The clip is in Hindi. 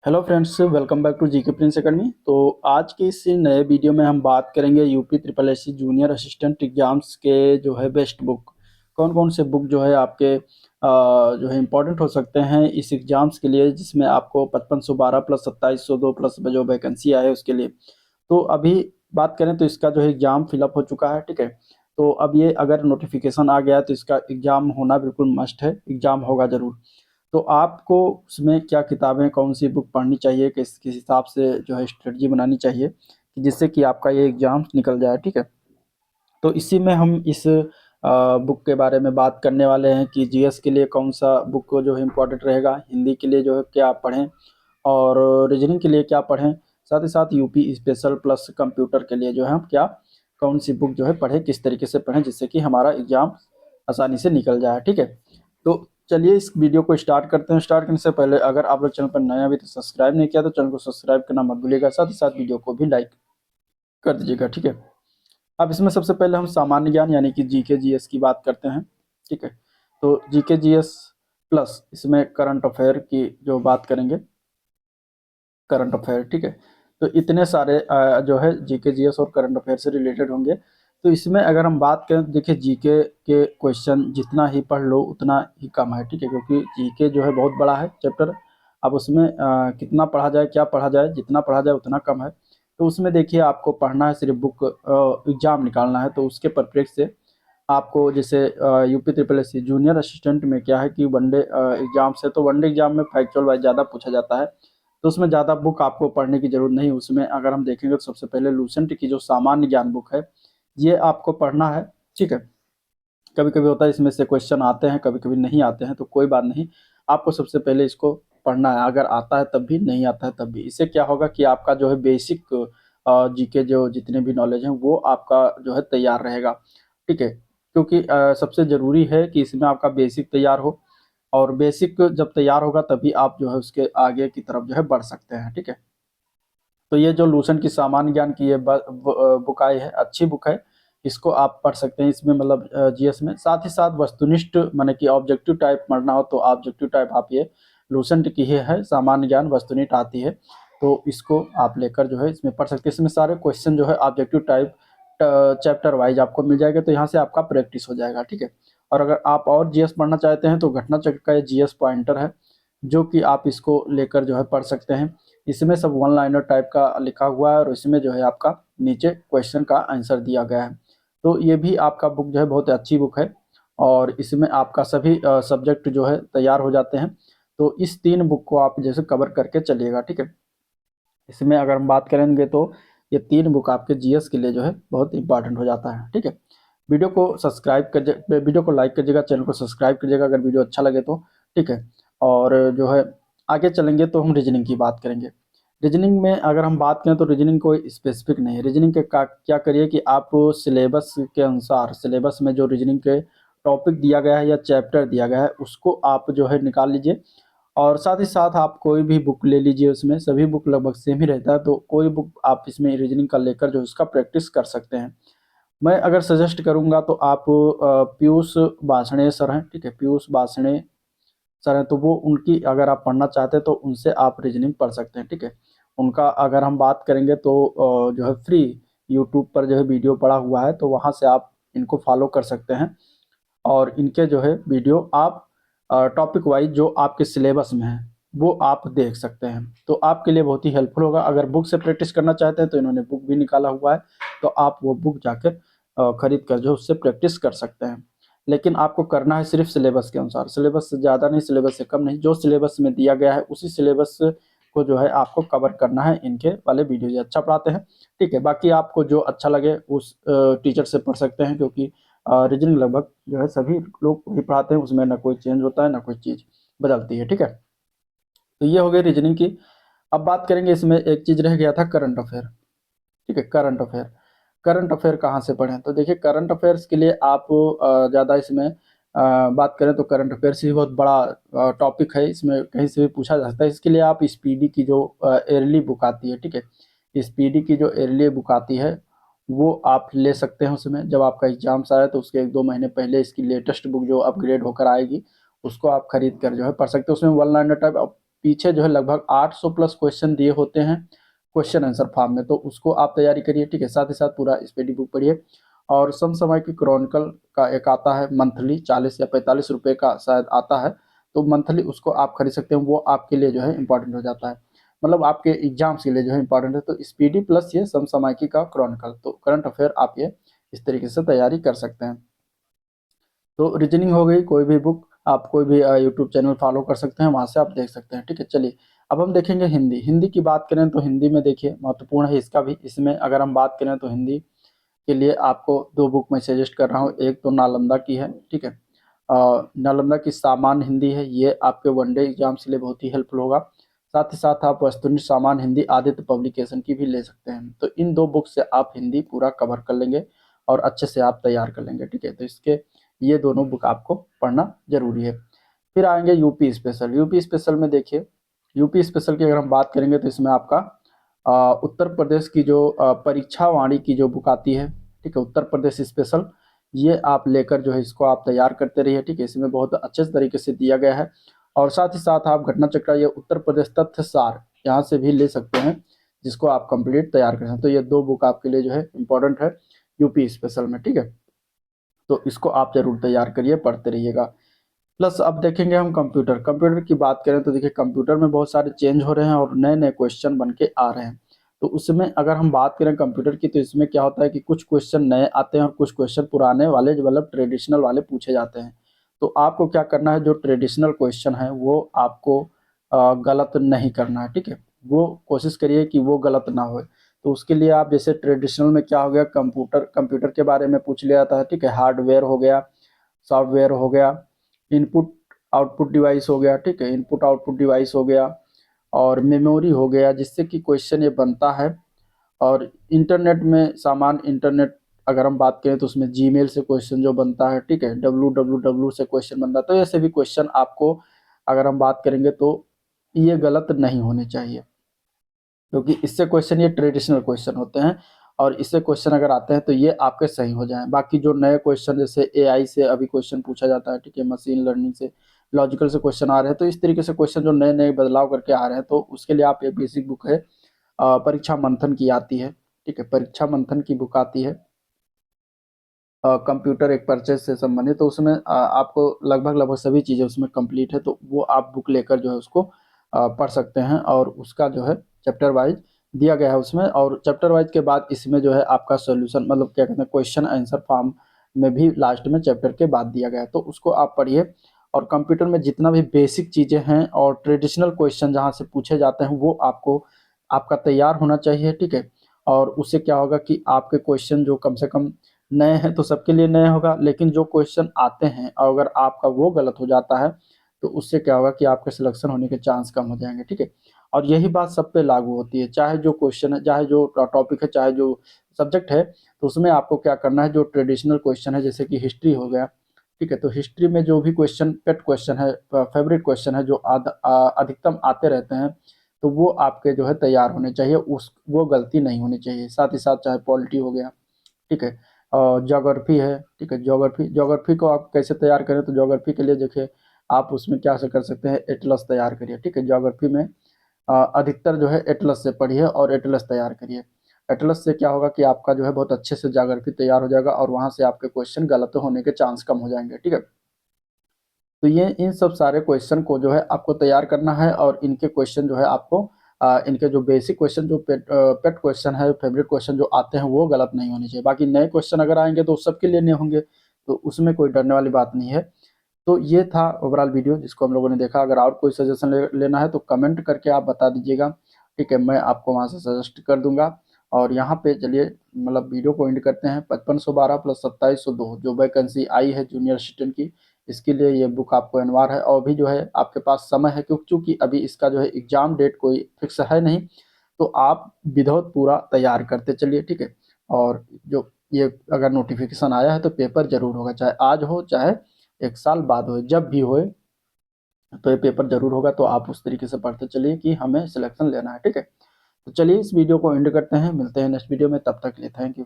Hello friends, welcome back to GK Prince Academy. तो आज के इस नए वीडियो में हम बात करेंगे UP triple S C junior assistant exams के जो है बेस्ट बुक, कौन कौन से बुक जो है आपके जो है इम्पोर्टेंट हो सकते हैं इस एग्जाम्स के लिए, जिसमें आपको 5512 प्लस 2702 प्लस जो वैकेंसी आए उसके लिए। तो अभी बात करें तो इसका जो है एग्ज़ाम फिलअप हो चुका है, ठीक है। तो अब ये अगर नोटिफिकेशन आ गया है तो इसका एग्ज़ाम होना बिल्कुल मस्ट है, एग्ज़ाम होगा ज़रूर। तो आपको उसमें क्या किताबें, कौन सी बुक पढ़नी चाहिए, किस हिसाब से जो है स्ट्रेटजी बनानी चाहिए कि जिससे कि आपका ये एग्ज़ाम निकल जाए, ठीक है। तो इसी में हम इस बुक के बारे में बात करने वाले हैं कि जीएस के लिए कौन सा बुक को जो है इम्पोर्टेंट रहेगा, हिंदी के लिए जो है क्या पढ़ें और रीजनिंग के लिए क्या पढ़ें, साथ ही साथ यूपी स्पेशल प्लस कंप्यूटर के लिए जो है हम क्या कौन सी बुक जो है पढ़ें, किस तरीके से पढ़ें जिससे कि हमारा एग्ज़ाम आसानी से निकल जाए, ठीक है। तो चलिए इस वीडियो को स्टार्ट करते हैं। स्टार्ट करने से पहले अगर आप लोग चैनल पर नए अभी तो सब्सक्राइब नहीं किया तो चैनल को सब्सक्राइब करना मत भूलिएगा, साथ ही साथ वीडियो को भी लाइक कर दीजिएगा, ठीक है। अब इसमें सबसे पहले हम सामान्य ज्ञान यानी कि जीके जीएस की बात करते हैं, ठीक है। तो जीके जीएस प्लस इसमें करंट अफेयर की जो बात करेंगे, करंट अफेयर, ठीक है। तो इतने सारे जो है जीके जीएस और करंट अफेयर से रिलेटेड होंगे। तो इसमें अगर हम बात करें तो देखिए जीके के क्वेश्चन जितना ही पढ़ लो उतना ही कम है, ठीक है, क्योंकि जीके जो है बहुत बड़ा है चैप्टर। अब उसमें कितना पढ़ा जाए, क्या पढ़ा जाए, जितना पढ़ा जाए उतना कम है। तो उसमें देखिए आपको पढ़ना है सिर्फ बुक, एग्जाम निकालना है। तो उसके परिप्रेक्ष्य से आपको जैसे UP triple S C junior assistant में क्या है कि वनडे एग्जाम से, तो वनडे एग्जाम में फैक्चुअल वाइज ज़्यादा पूछा जाता है। तो उसमें ज़्यादा बुक आपको पढ़ने की ज़रूरत नहीं। उसमें अगर हम देखेंगे तो सबसे पहले लूसेंट की जो सामान्य ज्ञान बुक है ये आपको पढ़ना है, ठीक है। कभी कभी होता है इसमें से क्वेश्चन आते हैं, कभी कभी नहीं आते हैं, तो कोई बात नहीं, आपको सबसे पहले इसको पढ़ना है। अगर आता है तब भी, नहीं आता है तब भी। इससे क्या होगा कि आपका जो है बेसिक जीके जो जितने भी नॉलेज हैं वो आपका जो है तैयार रहेगा, ठीक है। क्योंकि सबसे ज़रूरी है कि इसमें आपका बेसिक तैयार हो, और बेसिक जब तैयार होगा तभी आप जो है उसके आगे की तरफ जो है बढ़ सकते हैं, ठीक है। तो ये जो लूसेंट की सामान्य ज्ञान की ये बुक आई है, अच्छी बुक है, इसको आप पढ़ सकते हैं। इसमें मतलब जीएस में साथ ही साथ वस्तुनिष्ठ माने कि ऑब्जेक्टिव टाइप पढ़ना हो तो ऑब्जेक्टिव टाइप आप ये लूसेंट की ही है, सामान्य ज्ञान वस्तुनिष्ठ आती है। तो इसको आप लेकर जो है इसमें पढ़ सकते हैं। इसमें सारे क्वेश्चन जो है ऑब्जेक्टिव टाइप चैप्टर वाइज आपको मिल जाएगा, तो यहाँ से आपका प्रैक्टिस हो जाएगा, ठीक है। और अगर आप और जीएस पढ़ना चाहते हैं तो घटना चक्र का ये जीएस पॉइंटर है, जो कि आप इसको लेकर जो है पढ़ सकते हैं। इसमें सब वन लाइनर टाइप का लिखा हुआ है और इसमें जो है आपका नीचे क्वेश्चन का आंसर दिया गया है। तो ये भी आपका बुक जो है बहुत अच्छी बुक है, और इसमें आपका सभी सब्जेक्ट जो है तैयार हो जाते हैं। तो इस 3 बुक को आप जैसे कवर करके चलिएगा, ठीक है। इसमें अगर हम बात करेंगे तो ये 3 बुक आपके जीएस के लिए जो है बहुत इंपॉर्टेंट हो जाता है, ठीक है। वीडियो को लाइक करिएगा, चैनल को सब्सक्राइब करिएगा अगर वीडियो अच्छा लगे तो, ठीक है। और जो है आगे चलेंगे तो हम रीजनिंग की बात करेंगे। रीजनिंग में अगर हम बात करें तो रीजनिंग कोई स्पेसिफिक नहीं है। रीजनिंग के का क्या करिए कि आप सिलेबस के अनुसार, सिलेबस में जो रीजनिंग के टॉपिक दिया गया है या चैप्टर दिया गया है उसको आप जो है निकाल लीजिए। और साथ ही साथ आप कोई भी बुक ले लीजिए, उसमें सभी बुक लगभग सेम ही रहता है, तो कोई बुक आप इसमें रीजनिंग का लेकर जो इसका प्रैक्टिस कर सकते हैं। मैं अगर सजेस्ट करूँगा तो आप पीयूष बासणे सर हैं, ठीक है, पीयूष बासणे सर हैं, तो वो उनकी अगर आप पढ़ना चाहते हैं तो उनसे आप रीजनिंग पढ़ सकते हैं, ठीक है। उनका अगर हम बात करेंगे तो जो है फ्री यूट्यूब पर जो है वीडियो पड़ा हुआ है, तो वहाँ से आप इनको फॉलो कर सकते हैं। और इनके जो है वीडियो आप टॉपिक वाइज जो आपके सिलेबस में है वो आप देख सकते हैं, तो आपके लिए बहुत ही हेल्पफुल होगा। अगर बुक से प्रैक्टिस करना चाहते हैं तो इन्होंने बुक भी निकाला हुआ है, तो आप वो बुक जाकर खरीद कर जो उससे प्रैक्टिस कर सकते हैं। लेकिन आपको करना है सिर्फ सिलेबस के अनुसार, सिलेबस से ज़्यादा नहीं, सिलेबस से कम नहीं, जो सिलेबस में दिया गया है उसी सिलेबस को जो है आपको कवर करना है। इनके वाले वीडियो ये अच्छा पढ़ाते हैं, ठीक है। बाकी आपको जो अच्छा लगे उस टीचर से पढ़ सकते हैं, क्योंकि रीजनिंग लगभग जो है सभी लोग वही पढ़ाते हैं, उसमें ना कोई चेंज होता है ना कोई चीज़ बदलती है, ठीक है। तो ये हो गई रीजनिंग की। अब बात करेंगे, इसमें एक चीज़ रह गया था करंट अफेयर, ठीक है। करंट अफेयर, करंट अफेयर कहाँ से पढ़ें, तो देखिए करंट अफेयर्स के लिए आप ज़्यादा इसमें बात करें तो करंट अफेयर्स ही बहुत बड़ा टॉपिक है, इसमें कहीं से भी पूछा जा सकता है। इसके लिए आप स्पीडी की जो एयरली बुक आती है, ठीक है, स्पीडी की जो एयरली बुक आती है वो आप ले सकते हैं। उसमें जब आपका एग्जाम्स आए तो उसके 1-2 महीने पहले इसकी लेटेस्ट बुक जो अपग्रेड होकर आएगी उसको आप खरीद कर जो है पढ़ सकते हैं। उसमें वन लाइनर टाइप पीछे जो है लगभग 800 प्लस क्वेश्चन दिए होते हैं क्वेश्चन आंसर फॉर्म में, तो उसको आप तैयारी करिए, ठीक है। साथ ही साथ पूरा स्टडी बुक पढ़िए। और समसामयिक क्रॉनिकल का एक आता है मंथली, 40 या 45 रुपए का शायद आता है, तो मंथली उसको आप खरीद सकते हैं। वो आपके लिए जो है इंपॉर्टेंट हो जाता है, मतलब आपके एग्जाम्स के लिए जो है इंपॉर्टेंट है। तो स्पीडी प्लस ये समसामयिकी का क्रॉनिकल, तो करंट अफेयर आप ये इस तरीके से तैयारी कर सकते हैं। तो रीजनिंग हो गई, कोई भी बुक आप कोई भी यूट्यूब चैनल फॉलो कर सकते हैं, वहाँ से आप देख सकते हैं, ठीक है। चलिए अब हम देखेंगे हिंदी। हिंदी की बात करें तो हिंदी में देखिए महत्वपूर्ण है इसका भी। इसमें अगर हम बात करें तो हिंदी के लिए आपको 2 बुक मैं सजेस्ट कर रहा हूँ। एक तो नालंदा की है, ठीक है। नालंदा की सामान्य हिंदी है, ये आपके वनडे एग्जाम के लिए बहुत ही हेल्पफुल होगा। साथ ही साथ आप वस्तुनिष्ठ सामान्य हिंदी आदित्य पब्लिकेशन की भी ले सकते हैं। तो इन 2 बुक से आप हिंदी पूरा कवर कर लेंगे और अच्छे से आप तैयार कर लेंगे, ठीक है। तो इसके ये दोनों बुक आपको पढ़ना जरूरी है। फिर आएंगे यूपी स्पेशल। यूपी स्पेशल में देखिए, यूपी स्पेशल की अगर हम बात करेंगे तो इसमें आपका उत्तर प्रदेश की जो परीक्षा वाणी की जो बुक आती है, ठीक है, उत्तर प्रदेश स्पेशल, ये आप लेकर जो है इसको आप तैयार करते रहिए, ठीक है। इसमें बहुत अच्छे तरीके से दिया गया है। और साथ ही साथ आप घटना चक्र ये उत्तर प्रदेश तथ्य सार यहाँ से भी ले सकते हैं, जिसको आप कंप्लीट तैयार कर सकते हैं। तो ये 2 बुक आपके लिए जो है इंपॉर्टेंट है यूपी स्पेशल में, ठीक है। तो इसको आप जरूर तैयार करिए, पढ़ते रहिएगा। प्लस अब देखेंगे हम कंप्यूटर। कंप्यूटर की बात करें तो देखिए कंप्यूटर में बहुत सारे चेंज हो रहे हैं और नए नए क्वेश्चन बन के आ रहे हैं। तो उसमें अगर हम बात करें कंप्यूटर की, तो इसमें क्या होता है कि कुछ क्वेश्चन नए आते हैं और कुछ क्वेश्चन पुराने वाले जो मतलब ट्रेडिशनल वाले पूछे जाते हैं। तो आपको क्या करना है, जो ट्रेडिशनल क्वेश्चन है वो आपको गलत नहीं करना है, ठीक है। वो कोशिश करिए कि वो गलत ना हो। तो उसके लिए आप जैसे ट्रेडिशनल में क्या हो गया, कंप्यूटर के बारे में पूछ लिया था, ठीक है। हार्डवेयर हो गया, सॉफ्टवेयर हो गया, इनपुट आउटपुट डिवाइस हो गया, ठीक है, इनपुट आउटपुट डिवाइस हो गया, और मेमोरी हो गया, जिससे कि क्वेश्चन ये बनता है। और इंटरनेट में सामान्य इंटरनेट अगर हम बात करें तो उसमें जीमेल से क्वेश्चन जो बनता है, ठीक है, www से क्वेश्चन बनता है। तो ऐसे भी क्वेश्चन आपको अगर हम बात करेंगे तो ये गलत नहीं होने चाहिए, क्योंकि इससे क्वेश्चन ये ट्रेडिशनल क्वेश्चन होते हैं और इससे क्वेश्चन अगर आते हैं तो ये आपके सही हो जाएं। बाकी जो नए क्वेश्चन जैसे एआई से अभी क्वेश्चन पूछा जाता है, ठीक है, मशीन लर्निंग से, लॉजिकल से क्वेश्चन आ रहे हैं, तो इस तरीके से क्वेश्चन जो नए नए बदलाव करके आ रहे हैं, तो उसके लिए आप एक बेसिक बुक है परीक्षा मंथन की आती है, ठीक है, परीक्षा मंथन की बुक आती है कंप्यूटर एक परचेज से संबंधित। तो उसमें आपको लगभग लगभग सभी चीज़ें उसमें कंप्लीट है। तो वो आप बुक लेकर जो है उसको पढ़ सकते हैं और उसका जो है चैप्टर वाइज दिया गया है उसमें। और चैप्टर वाइज के बाद इसमें जो है आपका सॉल्यूशन मतलब क्या कहते हैं क्वेश्चन आंसर फॉर्म में भी लास्ट में चैप्टर के बाद दिया गया है, तो उसको आप पढ़िए। और कंप्यूटर में जितना भी बेसिक चीज़ें हैं और ट्रेडिशनल क्वेश्चन जहाँ से पूछे जाते हैं वो आपको आपका तैयार होना चाहिए, ठीक है। और उससे क्या होगा कि आपके क्वेश्चन जो कम से कम नए हैं तो सबके लिए नया होगा, लेकिन जो क्वेश्चन आते हैं और अगर आपका वो गलत हो जाता है तो उससे क्या होगा कि आपके सिलेक्शन होने के चांस कम हो जाएंगे, ठीक है। और यही बात सब पे लागू होती है, चाहे जो क्वेश्चन है, चाहे जो टॉपिक है, चाहे जो सब्जेक्ट है, तो उसमें आपको क्या करना है, जो ट्रेडिशनल क्वेश्चन है जैसे कि हिस्ट्री हो गया, ठीक है, तो हिस्ट्री में जो भी क्वेश्चन पेट क्वेश्चन है, फेवरेट क्वेश्चन है, जो अधिकतम आते रहते हैं, तो वो आपके जो है तैयार होने चाहिए, उस वो गलती नहीं होनी चाहिए। साथ ही साथ चाहे पॉलिटी हो गया, ठीक है, और ज्योग्राफी है, ठीक है, ज्योग्राफी ज्योग्राफी को आप कैसे तैयार करें, तो ज्योग्राफी के लिए देखिए आप उसमें क्या से कर सकते हैं, एटलस तैयार करिए, ठीक है। ज्योग्राफी में अधिकतर जो है एटलस से पढ़िए और एटलस तैयार करिए। एटलस से क्या होगा कि आपका जो है बहुत अच्छे से ज्योग्राफी तैयार हो जाएगा और वहाँ से आपके क्वेश्चन गलत होने के चांस कम हो जाएंगे, ठीक है। तो ये इन सब सारे क्वेश्चन को जो है आपको तैयार करना है और इनके क्वेश्चन जो है आपको इनके जो बेसिक क्वेश्चन जो पेट क्वेश्चन है, फेवरेट क्वेश्चन जो आते हैं वो गलत नहीं होने चाहिए। बाकी नए क्वेश्चन अगर आएंगे तो सबके लिए नए होंगे, तो उसमें कोई डरने वाली बात नहीं है। तो ये था ओवरऑल वीडियो जिसको हम लोगों ने देखा। अगर और कोई सजेशन लेना है तो कमेंट करके आप बता दीजिएगा, ठीक है, मैं आपको वहाँ से सजेस्ट कर दूंगा। और यहाँ पे चलिए मतलब वीडियो को एंड करते हैं। 5512 प्लस 2702 जो वैकेंसी आई है जूनियर असिस्टेंट की, इसके लिए ये बुक आपको अनिवार्य है। और भी जो है आपके पास समय है, क्योंकि अभी इसका जो है एग्जाम डेट कोई फिक्स है नहीं, तो आप विदाउट पूरा तैयार करते चलिए, ठीक है। और जो ये अगर नोटिफिकेशन आया है तो पेपर जरूर होगा, चाहे आज हो चाहे 1 साल बाद हो, जब भी होए तो ये पेपर जरूर होगा। तो आप उस तरीके से पढ़ते चलिए कि हमें सिलेक्शन लेना है, ठीक है। तो चलिए इस वीडियो को एंड करते हैं, मिलते हैं नेक्स्ट वीडियो में, तब तक के लिए थैंक यू।